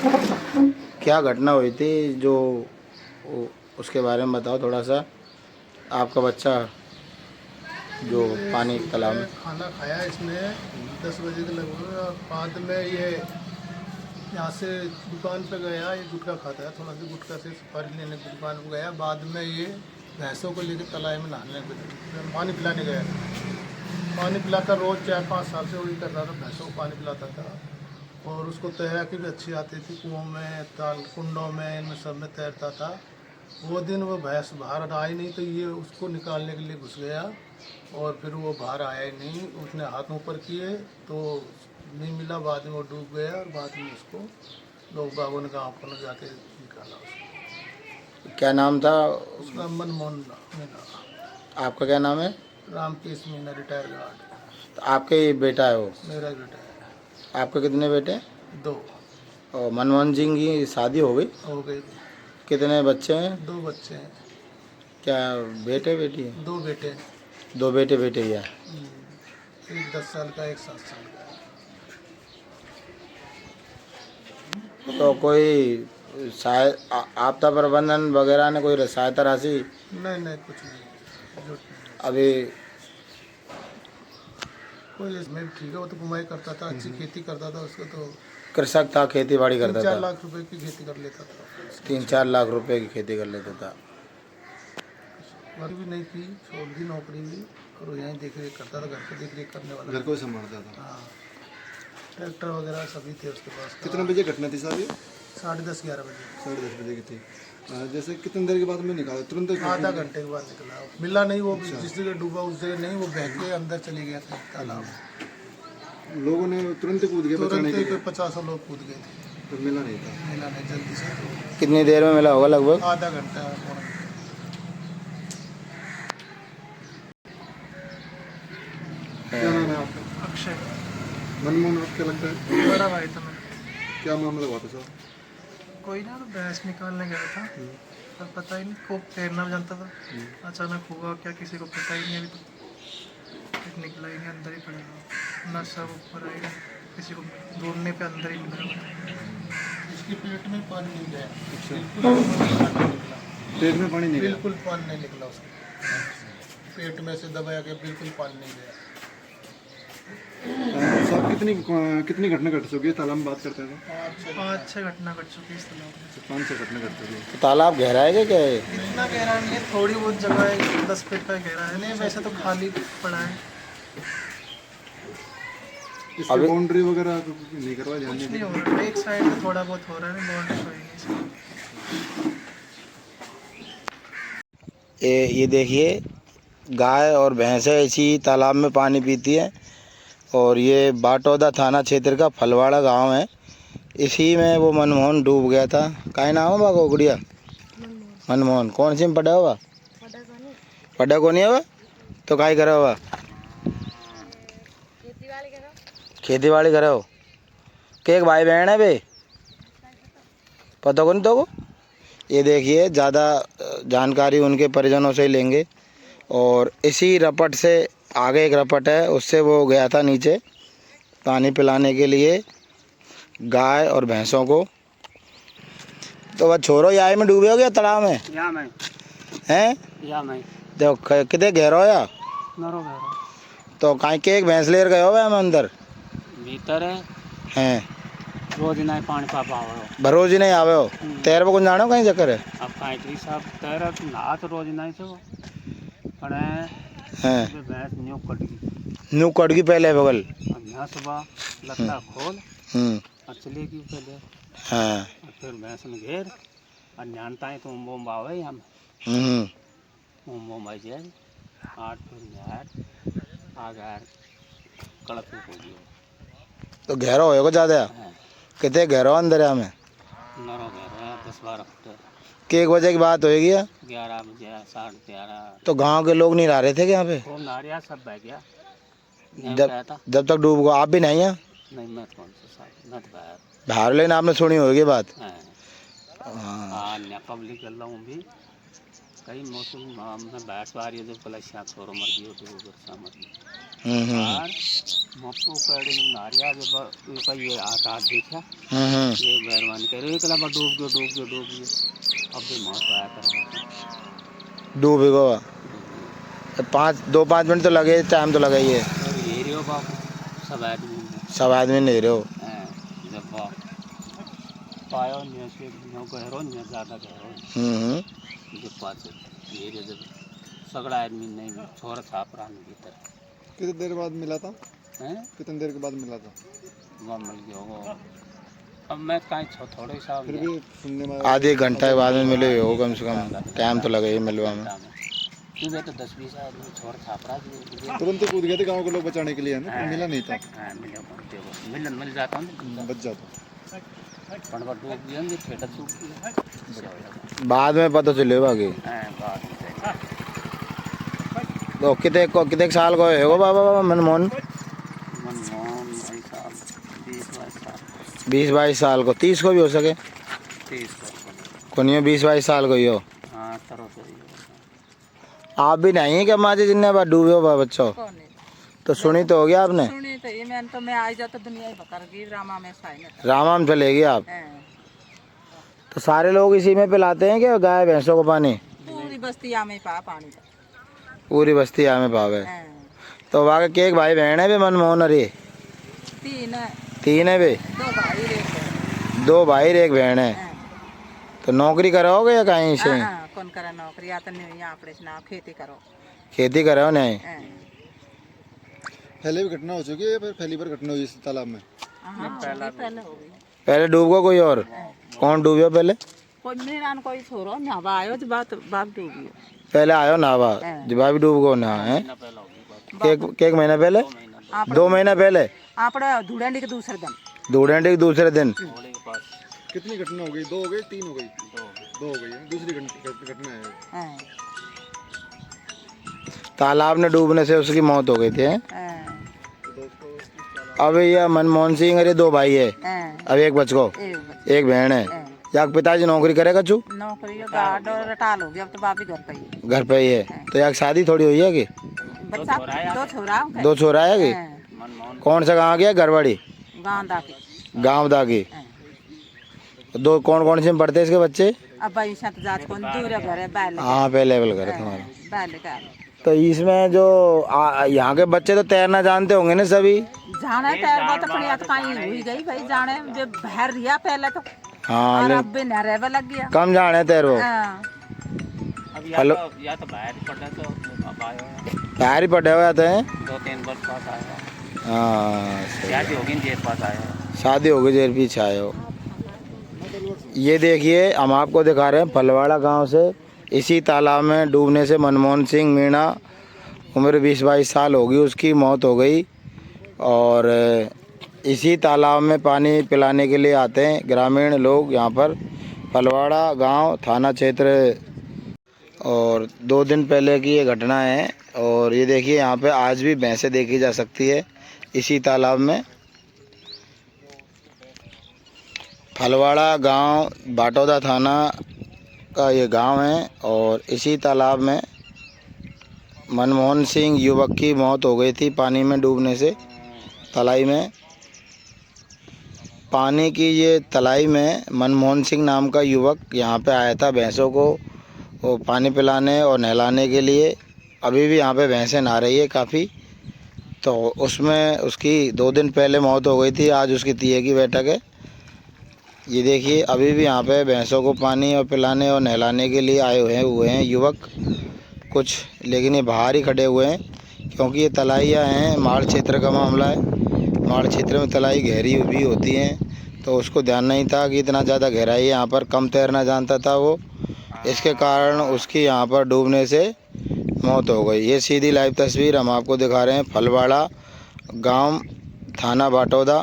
क्या घटना हुई थी जो उसके बारे में बताओ थोड़ा सा। आपका बच्चा जो ये पानी तालाब में। सुबह खाना खाया इसने 10 बजे के लगभग, और बाद में ये यहाँ से दुकान पे गया, ये गुटखा खाता है, थोड़ा सा गुटखा से सुपारी लेने की दुकान पे गया। बाद में ये भैंसों को लेकर तालाब में नहाने पानी पिलाने गया। पानी पिलाता रोज़ 4-5 साल से वही कर रहा था, भैंसों को पानी पिलाता था। और उसको तैराकी भी अच्छी आती थी, कुओं में, ताल कुंडों में, इनमें सब में तैरता था। वो दिन वो भैंस बाहर आई नहीं तो ये उसको निकालने के लिए घुस गया, और फिर वो बाहर आया ही नहीं। उसने हाथ ऊपर किए तो नहीं मिला, बाद में वो डूब गया, और बाद में उसको लोग बागों ने गाँव को जाके निकाला उसको। क्या नाम था? उसका मनमोहन मीना। आपका क्या नाम है? Ramkesh Meena, retire guard. तो आपके ही बेटा है वो? मेरा बेटा है। आपके कितने बेटे? 2 और मनमोहन सिंह की शादी हो गई? हो गई। कितने बच्चे हैं? 2 बच्चे हैं। क्या बेटे बेटी है? 2 बेटे हैं। 2 बेटे बेटे ही है। एक 10 साल का, एक 7 साल का है। तो कोई आपदा प्रबंधन वगैरह ने कोई सहायता राशि नहीं नहीं, कुछ नहीं, जो अभी? कोई इसमें भी ठीक है, वो तो कमाई करता था, अच्छी खेती करता था, उसको तो कृषक था, खेती बाड़ी करता 3-4 था। लाख रुपए की खेती कर लेता था। 3-4 लाख रुपए की खेती कर लेता था। नौकरी भी नहीं की, छोड़ दी नौकरी भी, और वो यहीं देख रेख करता था, घर को देख रेख करने वाला। घर को संभालता था। हाँ, ट्रैक्टर वगैरह सभी थे उसके पास। कितने बजे घटना थी साहब ये? 10:30-11 बजे। 10:30 बजे की थी। जैसे कितनी देर के बाद में निकाला? तुरंत? आधा घंटे के बाद निकला, मिला नहीं। वो जिस जगह डूबा उस जगह नहीं, वो बह के अंदर चली गया था तालाब में। लोगों ने तुरंत कूद गया बचाने तुरंत के ही लिए? 50 लोग कूद गए थे, पर मिला नहीं था। मिला नहीं जल्दी से। तो कितनी देर में मिला होगा लगभग? आधा घंटा, पौना घंटा। क्या नाम है आपका? अक्षय। मनमोहन, आप क्या लगता है? बड़ा भाई था मेरा। क्या मामला हुआ था साहब? कोई ना, तो भैंस निकालने गया था, पर पता ही नहीं, खूब तैरना भी जानता था। अचानक हुआ क्या, किसी को पता ही नहीं। अभी तो फिर निकला ही नहीं, अंदर ही पड़ा रहा ना, सब ऊपर आई नहीं, किसी को ढूंढने पे अंदर ही निकला। इसके पेट में पानी नहीं गया, पेट में पानी नहीं गया? बिल्कुल पानी नहीं निकला उसके पेट में से, दबाया गया, बिल्कुल पानी नहीं गया। साहब कितनी घटना घट चुकी है तालाब में? बात करते हैं तो 5-6 घटना घट चुकी है इस तालाब में। 5-6 घटना घट चुकी है। तो तालाब गहरा है क्या? क्या है? इतना गहरा नहीं है, थोड़ी बहुत जगह है, 10 फीट का गहरा है। नहीं, वैसे तो खाली पड़ा है। इसकी बाउंड्री वगैरह नहीं करवाई? ध्यान कुछ नहीं नहीं दिया? हो रहा है, एक साइड में थोड़ा बहुत हो रहा है, बाउंड्री कोई नहीं। ये देखिए, गाय और भैंसें इसी तालाब में पानी पीती है। और ये बाटौदा थाना क्षेत्र का फलवाड़ा गांव है। इसी में वो मनमोहन डूब गया था। का नाम है बाबा गुड़िया? मनमोहन। कौन सी में पढ़ा हुआ? पढ़ा को नहीं हुआ तो का करा हुआ? खेती बाड़ी करे हो? के एक भाई बहन है बे? पता को नहीं तो को? ये देखिए, ज़्यादा जानकारी उनके परिजनों से ही लेंगे। और इसी रपट से आगे एक रपट है, उससे वो गया था नीचे पानी पिलाने के लिए गाय और भैंसों को। तो वह छोरो यहाँ में डूबे हो गया तालाब में? या मैं हैं? देखो कितने गहरा हो या? नरो गहरा तो काहे के एक भैंस लेकर गए हो हम अंदर भीतर है। हैं? रोज नहीं पानी पा पाओ। भरोज ही नहीं आवे हो? तैर को जानो कहीं चक्कर है? अब कांटरी साहब तैर नहा तो रोज नहीं तो पड़े हैं? भैंस न्यू कट गई। न्यू कट गई पहले बगल? अब यहाँ सुबह लगता खोल और चले गई पहले। हाँ। और फिर भैंस ने घेर और जानता है तो बोम आवे हम बोम आई जाए 8 फिर नहर आ गया कड़क हो गया। तो गहरा होएगा ज़्यादा? हाँ, कितने गहरा हो अंदर में? नरो गहरा 10-12 फुट। कि 1 बजे की बात होएगी? 11 बजे 11:30। तो गांव के लोग नहीं रह रहे थे क्या यहाँ पे? खूब नारिया सब बह गया। जब तक डूब गया? आप भी नहीं हैं? नहीं मैं कौन सा साहब मैं तो बाहर। बाहर लेकिन आपने सुनी होगी बात। हाँ हाँ। हाँ, पब्लिक कर रहा हूँ भी कई मौसम में बैठ पा रही है जब कल शायद छोरो मर गई हो तो वो बरसा मर गई हम्म और मप्पू पेड़ में नारिया जब ऊपर ये आकाश देखा हम्म ये मेहरबानी करे एक लम्बा डूब गयो अब भी मौत आया कर डूब गो 5 मिनट तो लगे, टाइम तो लगा ही है। और ये रियो बापू सब आदमी नहीं रहो। जब पायो नहीं से गहरो नहीं ज़्यादा गहरो जब पास ये जब सगड़ा आदमी नहीं छोरा छाप रहा नहीं भीतर कितनी देर बाद मिला था? हैं कितनी देर के बाद मिला था? वहाँ मिल गया होगा अब मैं कहीं थोड़े सा फिर भी सुनने में आधे घंटा के बाद में मिले हो, कम से कम टाइम तो लगा ही मिलवा में। तू तो 10-20 आदमी छोरा छाप रहा तुरंत कूद गए थे गांव के लोग बचाने के लिए, है ना? मिला नहीं था, मिल जाता हूँ बच जाता। पनवा डूब गया थिएटर सूख गया बाद में पता चले बाकी। बाद में तो कितने साल को हो बाबा मनमोहन? मनमोहन भाई साहब 20-22 साल को, 30 को भी हो सके 30 कोनियो 20-22 साल को ही हो। हाँ तरह से आप भी नहीं है क्या माँ जी जिन्हें बार डूबे हो बा बच्चों? तो सुनी तो हो गया आपने? सुनी तो ये मैंने तो मैं आई जाता दुनिया ही बकर गई रामा में साइन रामा में चलेगी आप? तो सारे लोग इसी में पिलाते हैं क्या गाय भैंसों को पानी? पूरी बस्ती में पा पानी पूरी बस्ती में पावे। तो वहाँ के एक भाई बहन है भी मनमोहन? अरे 3 है भी? 2 भाई एक बहन है। तो नौकरी कराओगे या कहीं से? कौन करे नौकरी या तो नहीं आपड़े से ना खेती करो। खेती करो नहीं? पहले भी घटना हो चुकी है, फिर पहली बार घटना हुई इस तालाब में? पहले हो गई। पहले डूब गो कोई और? कौन डूबो पहले? कोई मेरा कोई छोरो नहावा आयो तो बाप डूबियो। पहले आयो नहावा जब भी डूब गो ना है? एक महीना पहले? 2 महीना पहले? आपड़ा धुड़ंडी के दूसरे दिन। धुड़ंडी के दूसरे दिन? कितनी घटना हो गई? 2 हो गई, 3 हो गई? 2 हो गई है, दूसरी घटना है। तालाब में डूबने से उसकी मौत हो गई थी। अब ये मनमोहन सिंह अरे 2 भाई है, अब एक बच्चो एक बहन है। याक पिताजी नौकरी करेगा चू? नौकरी गार्ड और रटाल हो गया, अब तो बापी घर पे ही है। घर पे ही है। तो याक शादी थोड़ी हुई है कि? बच्चा 2 छोरा है कि? कौन सा गाँव गया? गरवाड़ी गाँव दागी। 2 कौन से में पढ़ते इसके बच्चे? अब भाई साथ जात कौन दूर घर है बैल। हाँ पहले लेवल घर है तुम्हारा। बैल का तो इसमें जो यहाँ के बच्चे तो तैरना जानते होंगे ना सभी? जाने तैर बहुत अपनी याद कहीं हुई गई भाई जाने जो बहर रिया पहले तो। हाँ और अब भी नहरे लग गया। कम जाने तैरो। अब या तो बाहर पड़ा तो अब आया बाहर ही पड़े हुए आते हैं। 2-3 वर्ष पास आया। हाँ शादी होगी जेल पास आया। शादी हो गई जेल पीछे आए हो। ये देखिए हम आपको दिखा रहे हैं फलवाड़ा गांव से इसी तालाब में डूबने से मनमोहन सिंह मीणा उम्र 20-22 साल होगी, उसकी मौत हो गई। और इसी तालाब में पानी पिलाने के लिए आते हैं ग्रामीण लोग यहाँ पर फलवाड़ा गांव थाना क्षेत्र। और 2 दिन पहले की ये घटना है। और ये देखिए यहाँ पे आज भी भैंसें देखी जा सकती है इसी तालाब में। फलवाड़ा गांव बाटौदा थाना का ये गांव है। और इसी तालाब में मनमोहन सिंह युवक की मौत हो गई थी पानी में डूबने से। तलाई में पानी की ये तलाई में मनमोहन सिंह नाम का युवक यहाँ पे आया था भैंसों को वो पानी पिलाने और नहलाने के लिए। अभी भी यहाँ पे भैंसें नहा रही है काफ़ी। तो उसमें उसकी 2 दिन पहले मौत हो गई थी, आज उसकी 3 की बैठक है। ये देखिए अभी भी यहाँ पे भैंसों को पानी और पिलाने और नहलाने के लिए आए हुए हैं युवक कुछ, लेकिन ये बाहर ही खड़े हुए हैं क्योंकि ये तलाइयाँ हैं, माड़ क्षेत्र का मामला है। माड़ क्षेत्र में तलाई गहरी भी होती हैं, तो उसको ध्यान नहीं था कि इतना ज़्यादा गहराई है यहाँ पर, कम तैरना जानता था वो, इसके कारण उसकी यहाँ पर डूबने से मौत हो गई। ये सीधी लाइव तस्वीर हम आपको दिखा रहे हैं फलवाड़ा गांव थाना बाटौदा